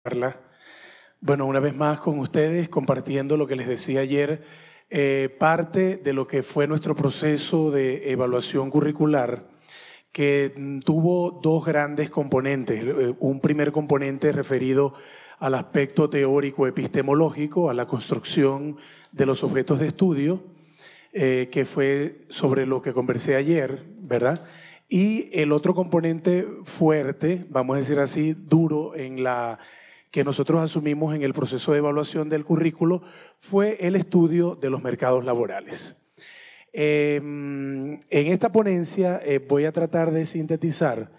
Carla. Bueno, una vez más con ustedes, compartiendo lo que les decía ayer, parte de lo que fue nuestro proceso de evaluación curricular, que tuvo dos grandes componentes. Un primer componente referido al aspecto teórico epistemológico, a la construcción de los objetos de estudio, que fue sobre lo que conversé ayer, ¿verdad? Y el otro componente fuerte, vamos a decir así, duro en la que nosotros asumimos en el proceso de evaluación del currículo, fue el estudio de los mercados laborales. En esta ponencia voy a tratar de sintetizar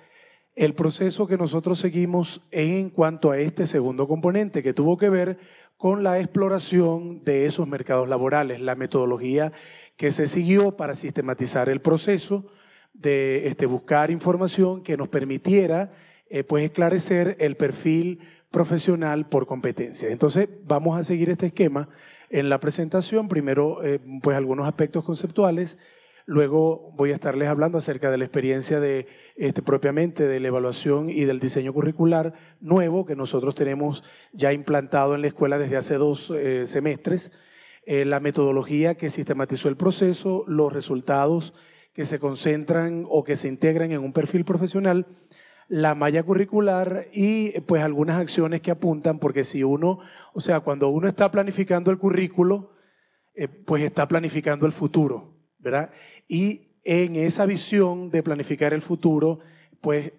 el proceso que nosotros seguimos en cuanto a este segundo componente, que tuvo que ver con la exploración de esos mercados laborales, la metodología que se siguió para sistematizar el proceso de buscar información que nos permitiera pues esclarecer el perfil profesional por competencia. Entonces vamos a seguir este esquema en la presentación. Primero pues algunos aspectos conceptuales, luego voy a estarles hablando acerca de la experiencia de propiamente de la evaluación y del diseño curricular nuevo que nosotros tenemos ya implantado en la escuela desde hace 2 semestres, la metodología que sistematizó el proceso, los resultados que se concentran o que se integran en un perfil profesional, la malla curricular y pues algunas acciones que apuntan, porque si uno, o sea, cuando uno está planificando el currículo, pues está planificando el futuro, ¿verdad? Y en esa visión de planificar el futuro, pues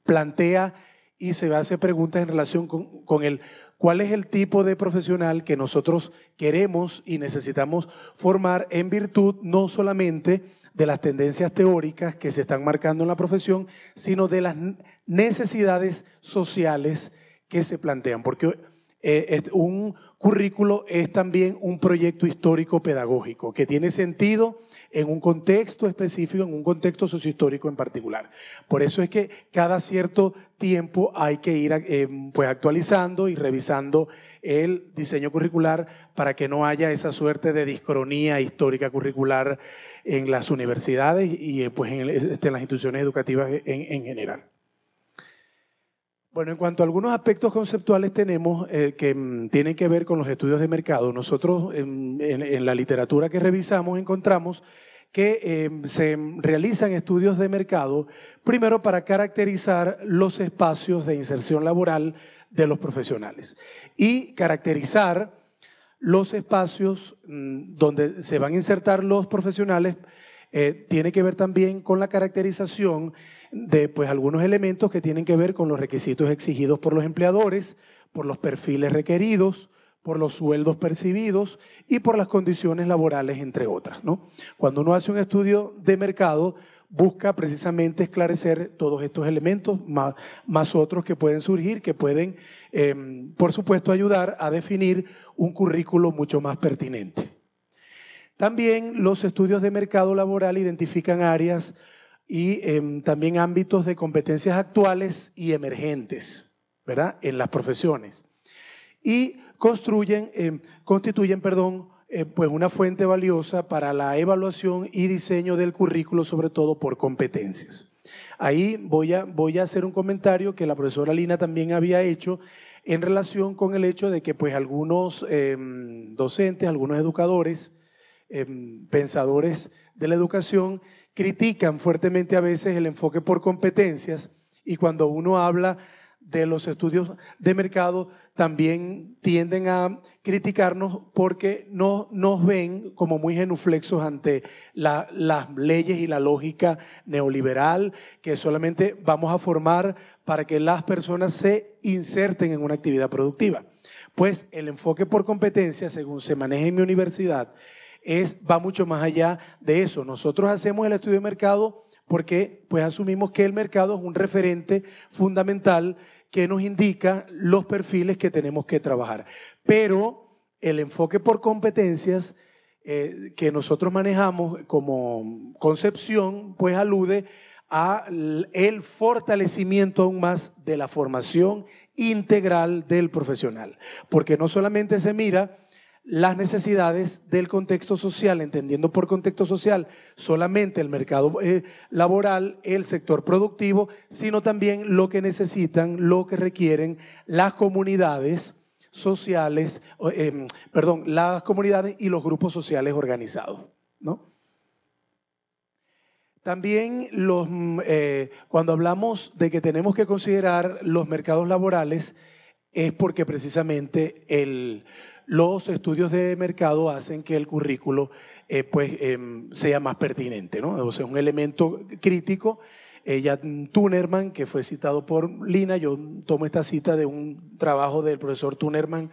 plantea y se hace preguntas en relación con el cuál es el tipo de profesional que nosotros queremos y necesitamos formar en virtud no solamente de las tendencias teóricas que se están marcando en la profesión, sino de las necesidades sociales que se plantean. Porque un currículo es también un proyecto histórico pedagógico que tiene sentido en un contexto específico, en un contexto sociohistórico en particular. Por eso es que cada cierto tiempo hay que ir pues actualizando y revisando el diseño curricular para que no haya esa suerte de discronía histórica curricular en las universidades y pues en las instituciones educativas en general. Bueno, en cuanto a algunos aspectos conceptuales tenemos que tienen que ver con los estudios de mercado. Nosotros en la literatura que revisamos encontramos que se realizan estudios de mercado primero para caracterizar los espacios de inserción laboral de los profesionales y caracterizar los espacios donde se van a insertar los profesionales. Tiene que ver también con la caracterización de pues, algunos elementos que tienen que ver con los requisitos exigidos por los empleadores, por los perfiles requeridos, por los sueldos percibidos y por las condiciones laborales, entre otras, ¿no? Cuando uno hace un estudio de mercado, busca precisamente esclarecer todos estos elementos, más otros que pueden surgir, que pueden, por supuesto, ayudar a definir un currículo mucho más pertinente. También los estudios de mercado laboral identifican áreas y también ámbitos de competencias actuales y emergentes, ¿verdad?, en las profesiones. Y constituyen, pues una fuente valiosa para la evaluación y diseño del currículo, sobre todo por competencias. Ahí voy a hacer un comentario que la profesora Lina también había hecho en relación con el hecho de que pues algunos docentes, algunos educadores, pensadores de la educación critican fuertemente a veces el enfoque por competencias, y cuando uno habla de los estudios de mercado también tienden a criticarnos porque no nos ven como muy genuflexos ante las leyes y la lógica neoliberal, que solamente vamos a formar para que las personas se inserten en una actividad productiva. Pues el enfoque por competencia, según se maneja en mi universidad, va mucho más allá de eso. Nosotros hacemos el estudio de mercado porque pues asumimos que el mercado es un referente fundamental que nos indica los perfiles que tenemos que trabajar. Pero el enfoque por competencias que nosotros manejamos como concepción, pues alude a el fortalecimiento aún más de la formación integral del profesional. Porque no solamente se mira las necesidades del contexto social, entendiendo por contexto social solamente el mercado laboral, el sector productivo, sino también lo que necesitan, lo que requieren las comunidades sociales, las comunidades y los grupos sociales organizados, ¿no? También cuando hablamos de que tenemos que considerar los mercados laborales es porque precisamente los estudios de mercado hacen que el currículo sea más pertinente, ¿no? O sea, es un elemento crítico. Tunerman, que fue citado por Lina, yo tomo esta cita de un trabajo del profesor Tunerman,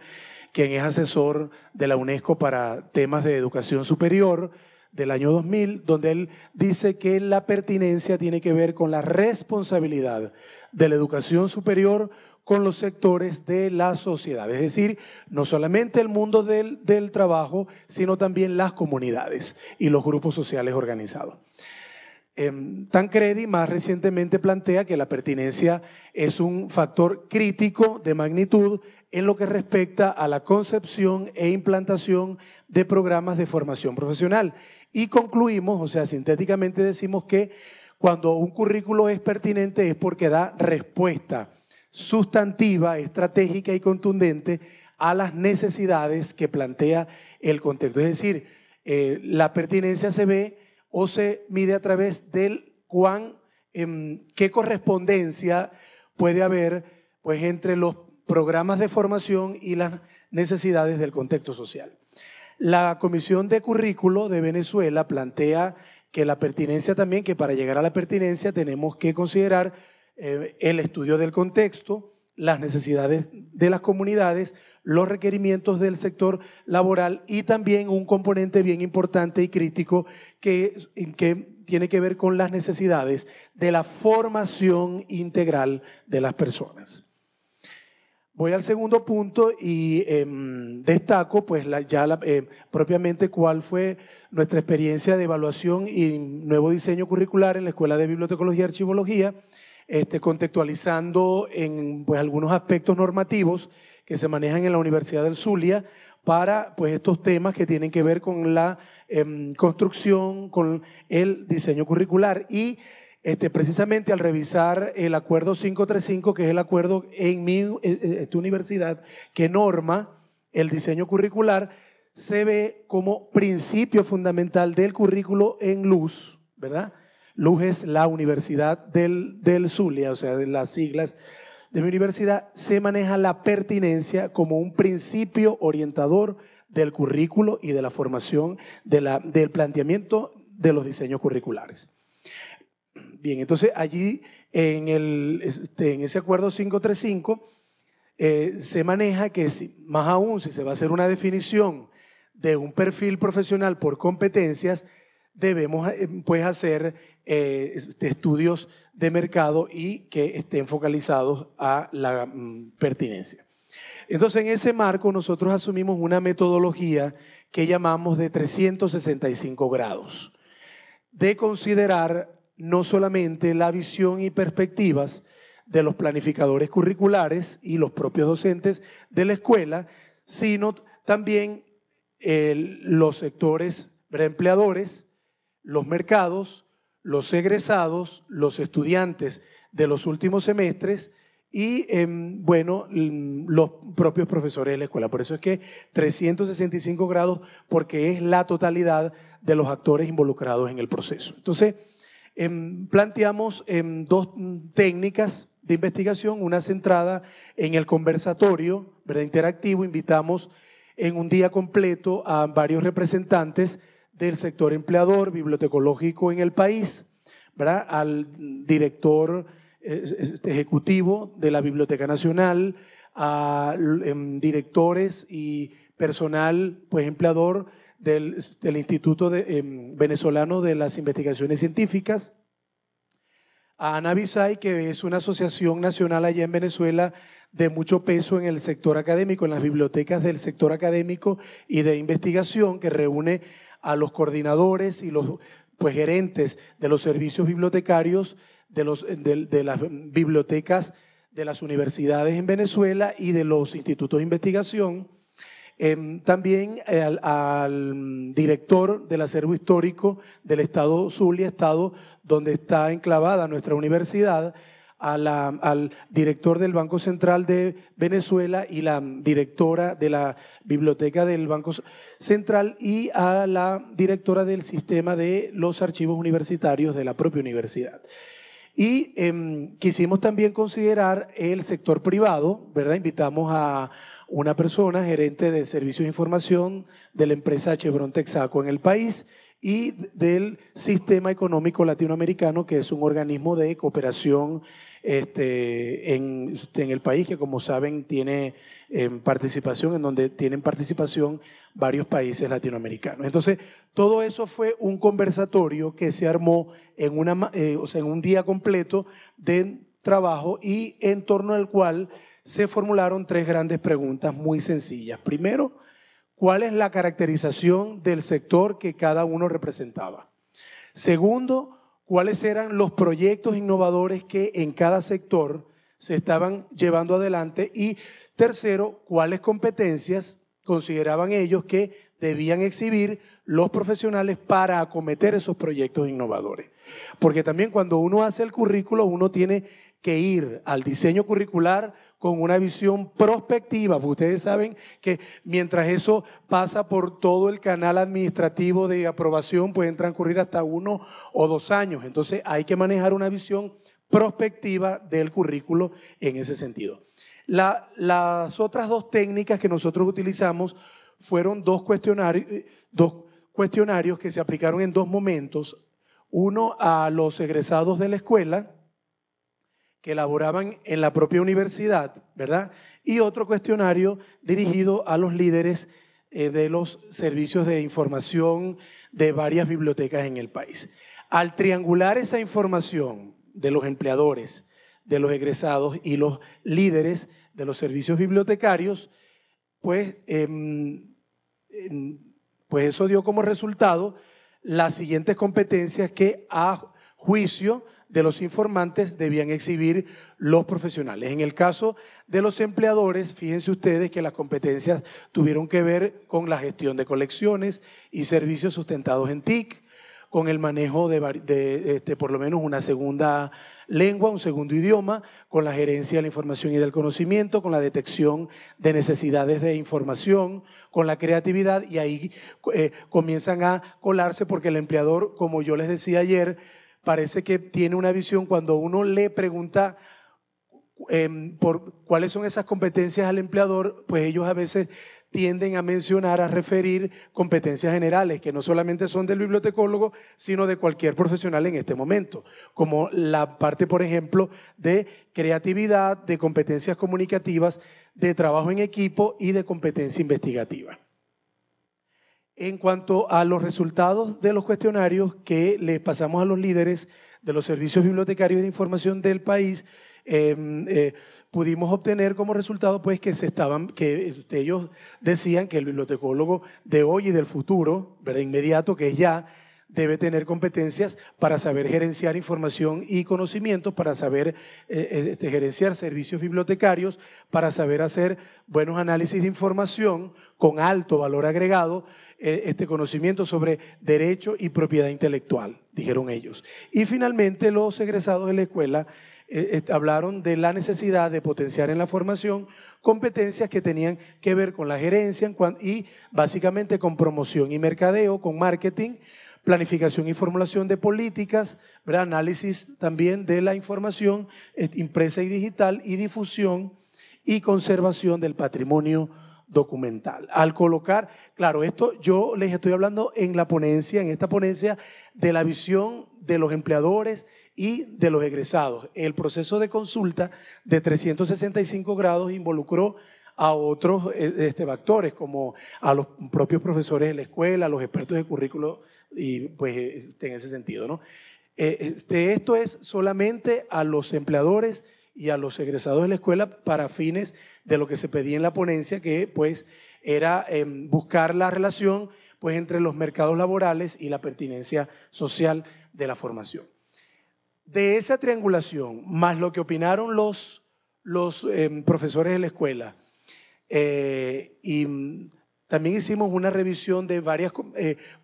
quien es asesor de la UNESCO para temas de educación superior del año 2000, donde él dice que la pertinencia tiene que ver con la responsabilidad de la educación superior con los sectores de la sociedad, es decir, no solamente el mundo del trabajo, sino también las comunidades y los grupos sociales organizados. Tancredi más recientemente plantea que la pertinencia es un factor crítico de magnitud en lo que respecta a la concepción e implantación de programas de formación profesional. Y concluimos, o sea, sintéticamente decimos que cuando un currículo es pertinente es porque da respuesta sustantiva, estratégica y contundente a las necesidades que plantea el contexto. Es decir, la pertinencia se ve o se mide a través del qué correspondencia puede haber pues, entre los programas de formación y las necesidades del contexto social. La Comisión de Currículo de Venezuela plantea que la pertinencia también, que para llegar a la pertinencia tenemos que considerar el estudio del contexto, las necesidades de las comunidades, los requerimientos del sector laboral y también un componente bien importante y crítico que tiene que ver con las necesidades de la formación integral de las personas. Voy al segundo punto y destaco pues propiamente cuál fue nuestra experiencia de evaluación y nuevo diseño curricular en la Escuela de Bibliotecología y Archivología, contextualizando en pues, algunos aspectos normativos que se manejan en la Universidad del Zulia para pues, estos temas que tienen que ver con la construcción, con el diseño curricular. Y precisamente al revisar el acuerdo 535, que es el acuerdo en esta universidad que norma el diseño curricular, se ve como principio fundamental del currículo en LUZ, ¿verdad? LUZ es la Universidad del Zulia, o sea, de las siglas de mi universidad, se maneja la pertinencia como un principio orientador del currículo y de la formación, del planteamiento de los diseños curriculares. Bien, entonces allí en ese acuerdo 535 se maneja que más aún si se va a hacer una definición de un perfil profesional por competencias, debemos pues hacer estudios de mercado y que estén focalizados a la pertinencia. Entonces, en ese marco nosotros asumimos una metodología que llamamos de 365 grados, de considerar no solamente la visión y perspectivas de los planificadores curriculares y los propios docentes de la escuela, sino también los sectores empleadores, los mercados, los egresados, los estudiantes de los últimos semestres y, los propios profesores de la escuela. Por eso es que 365 grados, porque es la totalidad de los actores involucrados en el proceso. Entonces, planteamos dos técnicas de investigación, una centrada en el conversatorio, ¿verdad?, interactivo. Invitamos en un día completo a varios representantes del sector empleador bibliotecológico en el país, ¿verdad?, al director ejecutivo de la Biblioteca Nacional, a directores y personal pues, empleador del Instituto Venezolano de las Investigaciones Científicas, a ANAVISAI, que es una asociación nacional allá en Venezuela de mucho peso en el sector académico, en las bibliotecas del sector académico y de investigación, que reúne a los coordinadores y los pues, gerentes de los servicios bibliotecarios de las bibliotecas de las universidades en Venezuela y de los institutos de investigación. También al director del acervo histórico del estado Zulia, estado donde está enclavada nuestra universidad, al director del Banco Central de Venezuela y la directora de la biblioteca del Banco Central y a la directora del sistema de los archivos universitarios de la propia universidad. Y quisimos también considerar el sector privado, ¿verdad? Invitamos a una persona, gerente de servicios de información de la empresa Chevron Texaco en el país y del Sistema Económico Latinoamericano, que es un organismo de cooperación en el país, que como saben tiene participación, en donde tienen participación varios países latinoamericanos. Entonces, todo eso fue un conversatorio que se armó en, en un día completo de trabajo y en torno al cual se formularon tres grandes preguntas muy sencillas. Primero, ¿cuál es la caracterización del sector que cada uno representaba? Segundo, ¿cuáles eran los proyectos innovadores que en cada sector se estaban llevando adelante? Y tercero, ¿cuáles competencias consideraban ellos que debían exhibir los profesionales para acometer esos proyectos innovadores? Porque también cuando uno hace el currículo, uno tiene que ir al diseño curricular con una visión prospectiva, porque ustedes saben que mientras eso pasa por todo el canal administrativo de aprobación, pueden transcurrir hasta 1 o 2 años. Entonces hay que manejar una visión prospectiva del currículo en ese sentido. Las otras dos técnicas que nosotros utilizamos fueron dos cuestionarios que se aplicaron en 2 momentos. Uno a los egresados de la escuela, que elaboraban en la propia universidad, ¿verdad? Y otro cuestionario dirigido a los líderes de los servicios de información de varias bibliotecas en el país. Al triangular esa información de los empleadores, de los egresados y los líderes de los servicios bibliotecarios, pues eso dio como resultado las siguientes competencias que a juicio de los informantes debían exhibir los profesionales. En el caso de los empleadores, fíjense ustedes que las competencias tuvieron que ver con la gestión de colecciones y servicios sustentados en TIC, con el manejo de por lo menos una segunda lengua, un segundo idioma, con la gerencia de la información y del conocimiento, con la detección de necesidades de información, con la creatividad, y ahí comienzan a colarse porque el empleador, como yo les decía ayer, parece que tiene una visión cuando uno le pregunta por cuáles son esas competencias al empleador, pues ellos a veces tienden a mencionar, a referir competencias generales que no solamente son del bibliotecólogo, sino de cualquier profesional en este momento, como la parte, por ejemplo, de creatividad, de competencias comunicativas, de trabajo en equipo y de competencia investigativa. En cuanto a los resultados de los cuestionarios que les pasamos a los líderes de los servicios bibliotecarios de información del país, pudimos obtener como resultado pues que ellos decían que el bibliotecólogo de hoy y del futuro, ¿verdad? Inmediato, que es ya, debe tener competencias para saber gerenciar información y conocimientos, para saber gerenciar servicios bibliotecarios, para saber hacer buenos análisis de información con alto valor agregado, conocimiento sobre derecho y propiedad intelectual, dijeron ellos. Y finalmente los egresados de la escuela hablaron de la necesidad de potenciar en la formación competencias que tenían que ver con la gerencia y básicamente con promoción y mercadeo, con marketing, planificación y formulación de políticas, ¿verdad? Análisis también de la información impresa y digital y difusión y conservación del patrimonio documental. Al colocar, claro, esto yo les estoy hablando en esta ponencia de la visión de los empleadores y de los egresados. El proceso de consulta de 365 grados involucró a otros actores, como a los propios profesores de la escuela, a los expertos de currículo, y pues en ese sentido, ¿no? Esto es solamente a los empleadores y a los egresados de la escuela para fines de lo que se pedía en la ponencia, que pues era buscar la relación pues entre los mercados laborales y la pertinencia social de la formación. De esa triangulación, más lo que opinaron los profesores de la escuela y También hicimos una revisión de varias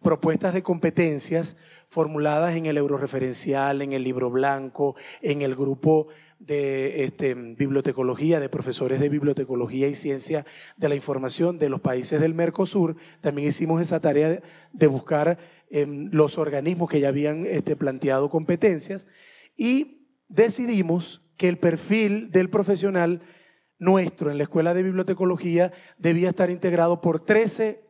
propuestas de competencias formuladas en el Euroreferencial, en el Libro Blanco, en el grupo de bibliotecología, de profesores de bibliotecología y ciencia de la información de los países del Mercosur. También hicimos esa tarea de buscar los organismos que ya habían planteado competencias y decidimos que el perfil del profesional nuestro en la Escuela de Bibliotecología debía estar integrado por 13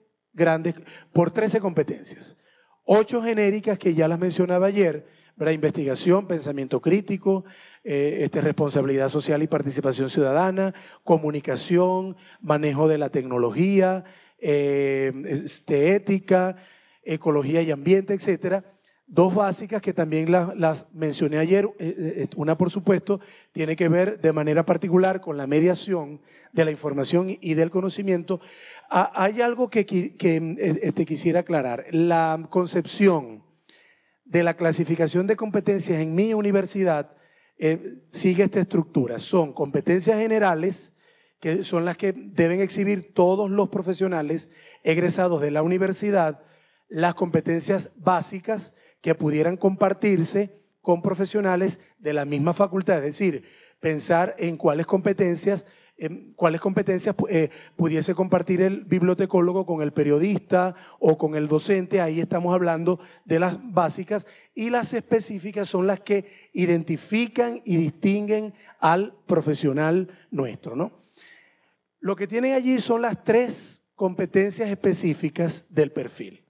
competencias. 8 genéricas que ya las mencionaba ayer, ¿verdad? Investigación, pensamiento crítico, responsabilidad social y participación ciudadana, comunicación, manejo de la tecnología, ética, ecología y ambiente, etcétera. 2 básicas que también las mencioné ayer. Una, por supuesto, tiene que ver de manera particular con la mediación de la información y del conocimiento. Hay algo que quisiera aclarar. La concepción de la clasificación de competencias en mi universidad sigue esta estructura. Son competencias generales, que son las que deben exhibir todos los profesionales egresados de la universidad, las competencias básicas que pudieran compartirse con profesionales de la misma facultad, es decir, pensar en cuáles competencias pudiese compartir el bibliotecólogo con el periodista o con el docente. Ahí estamos hablando de las básicas, y las específicas son las que identifican y distinguen al profesional nuestro, ¿no? Lo que tienen allí son las 3 competencias específicas del perfil,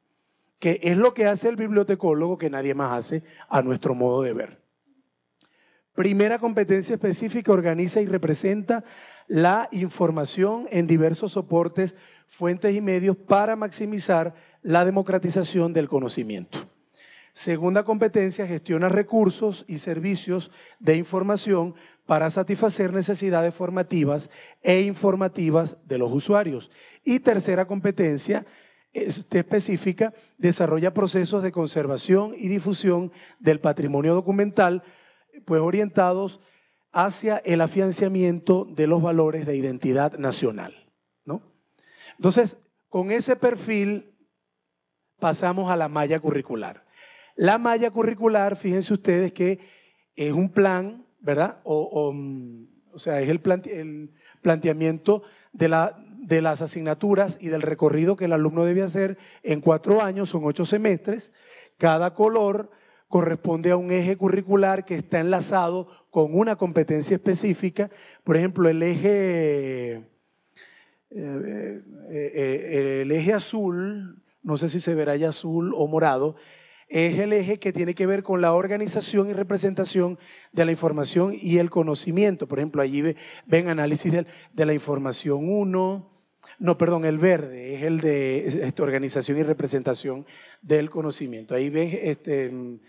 que es lo que hace el bibliotecólogo que nadie más hace a nuestro modo de ver. Primera competencia específica: organiza y representa la información en diversos soportes, fuentes y medios para maximizar la democratización del conocimiento. Segunda competencia: gestiona recursos y servicios de información para satisfacer necesidades formativas e informativas de los usuarios. Y tercera competencia específica: desarrolla procesos de conservación y difusión del patrimonio documental, pues orientados hacia el afianzamiento de los valores de identidad nacional, ¿no? Entonces, con ese perfil pasamos a la malla curricular. La malla curricular, fíjense ustedes que es un plan, ¿verdad? O sea, es el planteamiento de las asignaturas y del recorrido que el alumno debe hacer en 4 años. Son 8 semestres. Cada color corresponde a un eje curricular que está enlazado con una competencia específica. Por ejemplo, el eje azul, no sé si se verá ya azul o morado, es el eje que tiene que ver con la organización y representación de la información y el conocimiento. Por ejemplo, allí ven análisis de la información 1. No, perdón, el verde es el de organización y representación del conocimiento. Ahí ven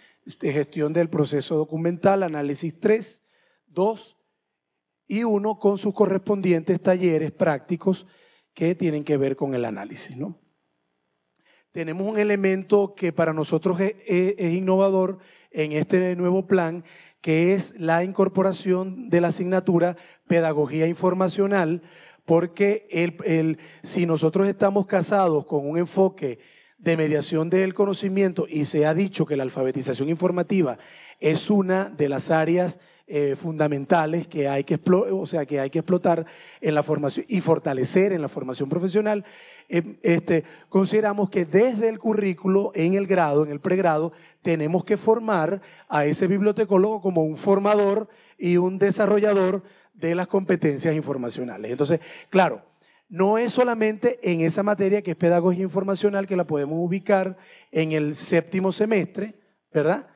gestión del proceso documental, análisis 3, 2 y 1, con sus correspondientes talleres prácticos que tienen que ver con el análisis, ¿no? Tenemos un elemento que para nosotros es innovador en este nuevo plan, que es la incorporación de la asignatura Pedagogía Informacional, porque si nosotros estamos casados con un enfoque de mediación del conocimiento, y se ha dicho que la alfabetización informativa es una de las áreas fundamentales que hay que explotar en la formación y fortalecer en la formación profesional, consideramos que desde el currículo en el grado, en el pregrado, tenemos que formar a ese bibliotecólogo como un formador y un desarrollador de las competencias informacionales. Entonces, claro, no es solamente en esa materia que es pedagogía informacional, que la podemos ubicar en el 7º semestre, ¿verdad?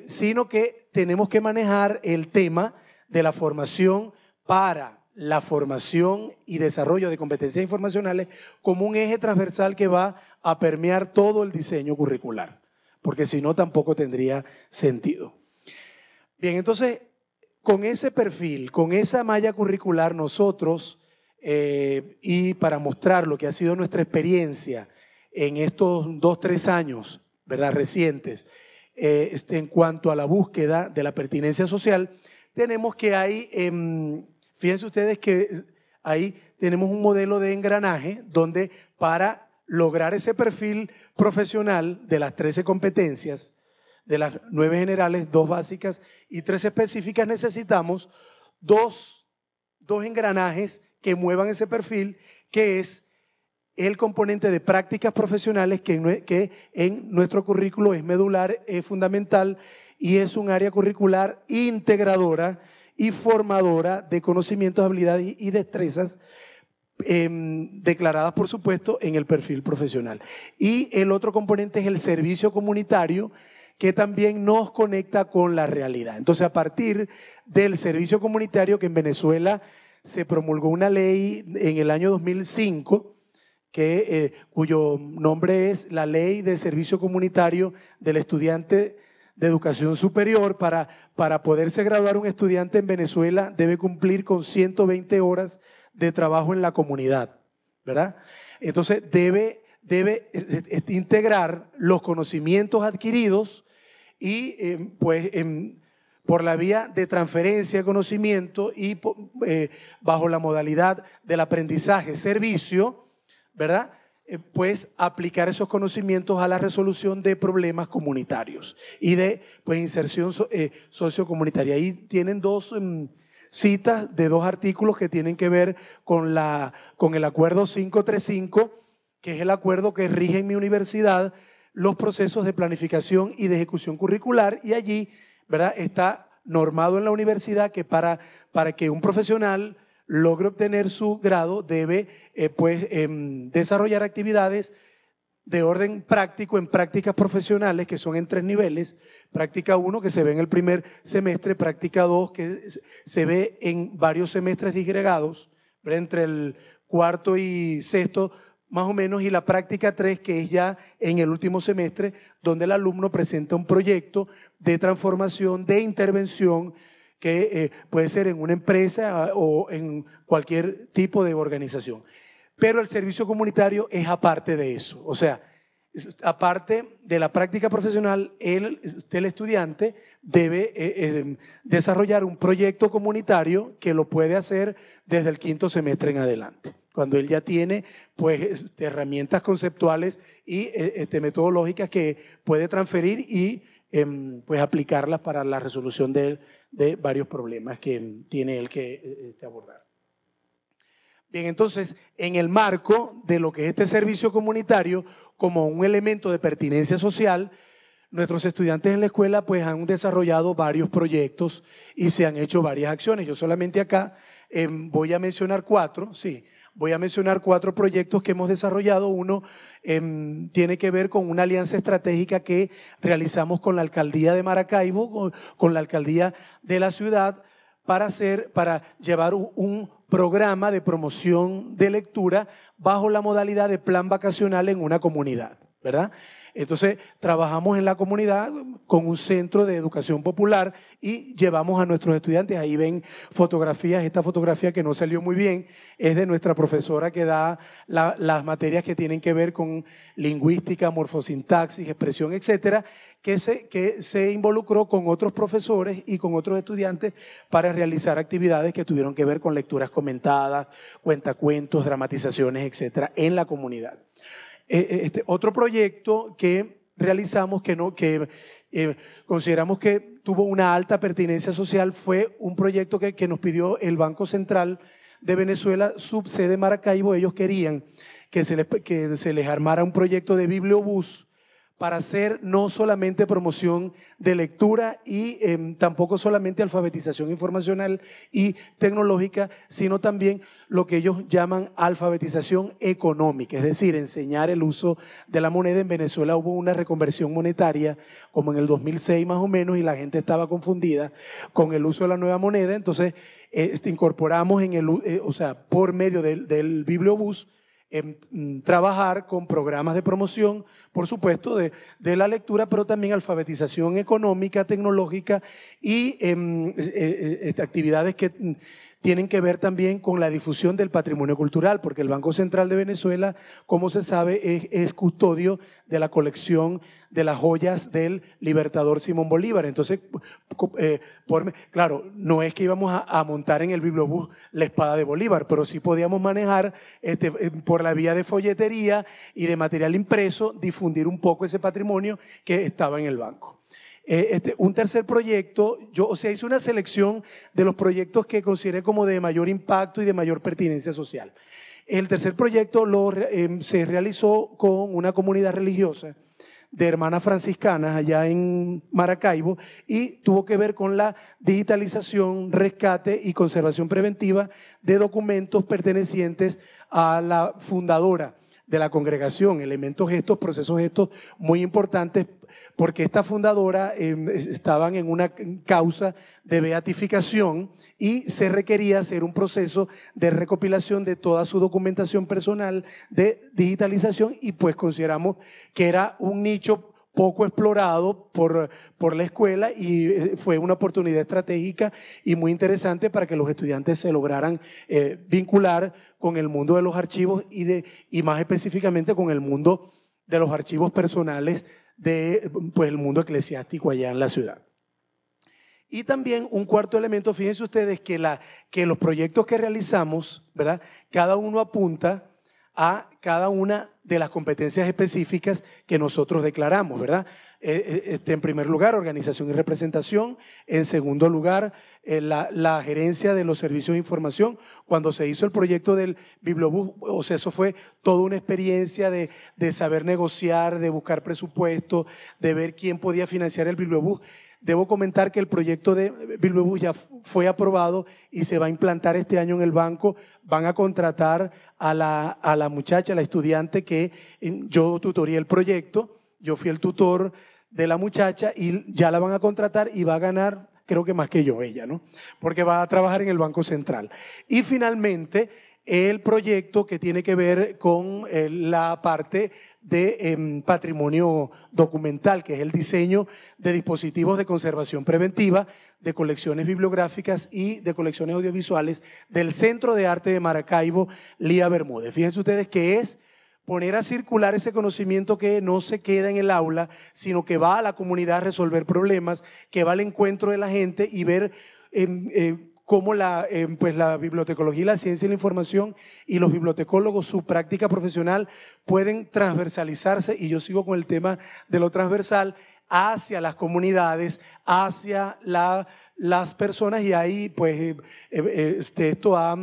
Sino que tenemos que manejar el tema de la formación para la formación y desarrollo de competencias informacionales como un eje transversal que va a permear todo el diseño curricular, porque si no tampoco tendría sentido. Bien, entonces, con ese perfil, con esa malla curricular, nosotros, y para mostrar lo que ha sido nuestra experiencia en estos 2-3 años, ¿verdad?, recientes, en cuanto a la búsqueda de la pertinencia social, tenemos que fíjense ustedes que Ahí tenemos un modelo de engranaje donde para lograr ese perfil profesional de las 13 competencias, de las 9 generales, 2 básicas y 3 específicas, necesitamos dos engranajes que muevan ese perfil, que es el componente de prácticas profesionales, que en nuestro currículo es medular, es fundamental y es un área curricular integradora y formadora de conocimientos, habilidades y destrezas declaradas, por supuesto, en el perfil profesional. Y el otro componente es el servicio comunitario, que también nos conecta con la realidad. Entonces, a partir del servicio comunitario, que en Venezuela se promulgó una ley en el año 2005, cuyo nombre es la Ley de Servicio Comunitario del Estudiante de Educación Superior. Para poderse graduar un estudiante en Venezuela debe cumplir con 120 horas de trabajo en la comunidad, ¿verdad? Entonces debe integrar los conocimientos adquiridos y por la vía de transferencia de conocimiento y bajo la modalidad del aprendizaje-servicio, ¿verdad? Pues aplicar esos conocimientos a la resolución de problemas comunitarios y de inserción sociocomunitaria. Ahí tienen 2 citas de 2 artículos que tienen que ver con el acuerdo 535, que es el acuerdo que rige en mi universidad los procesos de planificación y de ejecución curricular, y allí, ¿verdad?, está normado en la universidad que para que un profesional logre obtener su grado debe desarrollar actividades de orden práctico en prácticas profesionales, que son en 3 niveles. Práctica 1, que se ve en el primer semestre; práctica 2, que se ve en varios semestres disgregados, ¿verdad?, entre el cuarto y sexto más o menos; y la práctica 3, que es ya en el último semestre, donde el alumno presenta un proyecto de transformación, de intervención, que puede ser en una empresa o en cualquier tipo de organización. Pero el servicio comunitario es aparte de eso. O sea, aparte de la práctica profesional, el estudiante debe desarrollar un proyecto comunitario que lo puede hacer desde el 5º semestre en adelante, cuando él ya tiene herramientas conceptuales y metodológicas que puede transferir y aplicarlas para la resolución de varios problemas que tiene él que abordar. Bien, entonces, en el marco de lo que es este servicio comunitario, como un elemento de pertinencia social, nuestros estudiantes en la escuela han desarrollado varios proyectos y se han hecho varias acciones. Yo solamente acá voy a mencionar 4, sí. Voy a mencionar 4 proyectos que hemos desarrollado. Uno tiene que ver con una alianza estratégica que realizamos con la alcaldía de Maracaibo, con la alcaldía de la ciudad, para llevar un programa de promoción de lectura bajo la modalidad de plan vacacional en una comunidad, ¿verdad? Entonces, trabajamos en la comunidad con un centro de educación popular y llevamos a nuestros estudiantes. Ahí ven fotografías. Esta fotografía, que no salió muy bien, es de nuestra profesora que da las materias que tienen que ver con lingüística, morfosintaxis, expresión, etcétera, que se involucró con otros profesores y con otros estudiantes para realizar actividades que tuvieron que ver con lecturas comentadas, cuentacuentos, dramatizaciones, etcétera, en la comunidad. Otro proyecto que realizamos que consideramos que tuvo una alta pertinencia social fue un proyecto que nos pidió el Banco Central de Venezuela, subsede Maracaibo. Ellos querían que se les armara un proyecto de bibliobús para hacer no solamente promoción de lectura y tampoco solamente alfabetización informacional y tecnológica, sino también lo que ellos llaman alfabetización económica, es decir, enseñar el uso de la moneda. En Venezuela hubo una reconversión monetaria como en el 2006 más o menos, y la gente estaba confundida con el uso de la nueva moneda. Entonces incorporamos por medio del bibliobús, trabajar con programas de promoción, por supuesto, de la lectura, pero también alfabetización económica, tecnológica y actividades tienen que ver también con la difusión del patrimonio cultural, porque el Banco Central de Venezuela, como se sabe, es custodio de la colección de las joyas del libertador Simón Bolívar. Entonces, claro, no es que íbamos a montar en el bibliobús la espada de Bolívar, pero sí podíamos manejar por la vía de folletería y de material impreso, difundir un poco ese patrimonio que estaba en el banco. Un tercer proyecto, hice una selección de los proyectos que consideré como de mayor impacto y de mayor pertinencia social. El tercer proyecto se realizó con una comunidad religiosa de hermanas franciscanas allá en Maracaibo y tuvo que ver con la digitalización, rescate y conservación preventiva de documentos pertenecientes a la fundadora de la congregación, elementos gestos, procesos gestos muy importantes, porque esta fundadora estaban en una causa de beatificación y se requería hacer un proceso de recopilación de toda su documentación personal, de digitalización, y pues consideramos que era un nicho poco explorado por la escuela y fue una oportunidad estratégica y muy interesante para que los estudiantes se lograran vincular con el mundo de los archivos y más específicamente con el mundo de los archivos personales del mundo eclesiástico allá en la ciudad. Y también un cuarto elemento, fíjense ustedes que los proyectos que realizamos, ¿verdad? Cada uno apunta a cada una de las competencias específicas que nosotros declaramos, ¿verdad? En primer lugar, organización y representación. En segundo lugar, la gerencia de los servicios de información. Cuando se hizo el proyecto del bibliobús, o sea, eso fue toda una experiencia de saber negociar, de buscar presupuesto, de ver quién podía financiar el bibliobús. Debo comentar que el proyecto de bibliobús ya fue aprobado y se va a implantar este año en el banco. Van a contratar a la muchacha, a la estudiante que yo tutorié el proyecto. Yo fui el tutor de la muchacha y ya la van a contratar y va a ganar, creo que más que yo, ella, ¿no? Porque va a trabajar en el Banco Central. Y finalmente, el proyecto que tiene que ver con la parte de patrimonio documental, que es el diseño de dispositivos de conservación preventiva, de colecciones bibliográficas y de colecciones audiovisuales del Centro de Arte de Maracaibo, Lía Bermúdez. Fíjense ustedes que es poner a circular ese conocimiento que no se queda en el aula, sino que va a la comunidad a resolver problemas, que va al encuentro de la gente y ver cómo la bibliotecología, la ciencia y la información y los bibliotecólogos, su práctica profesional pueden transversalizarse, y yo sigo con el tema de lo transversal, hacia las comunidades, hacia las personas, y ahí pues esto ha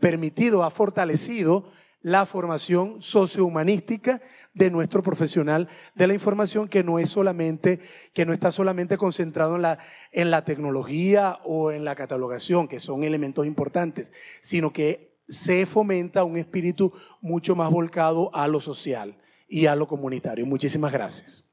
permitido, ha fortalecido la formación sociohumanística de nuestro profesional de la información, que no está solamente concentrado en la tecnología o en la catalogación, que son elementos importantes, sino que se fomenta un espíritu mucho más volcado a lo social y a lo comunitario. Muchísimas gracias.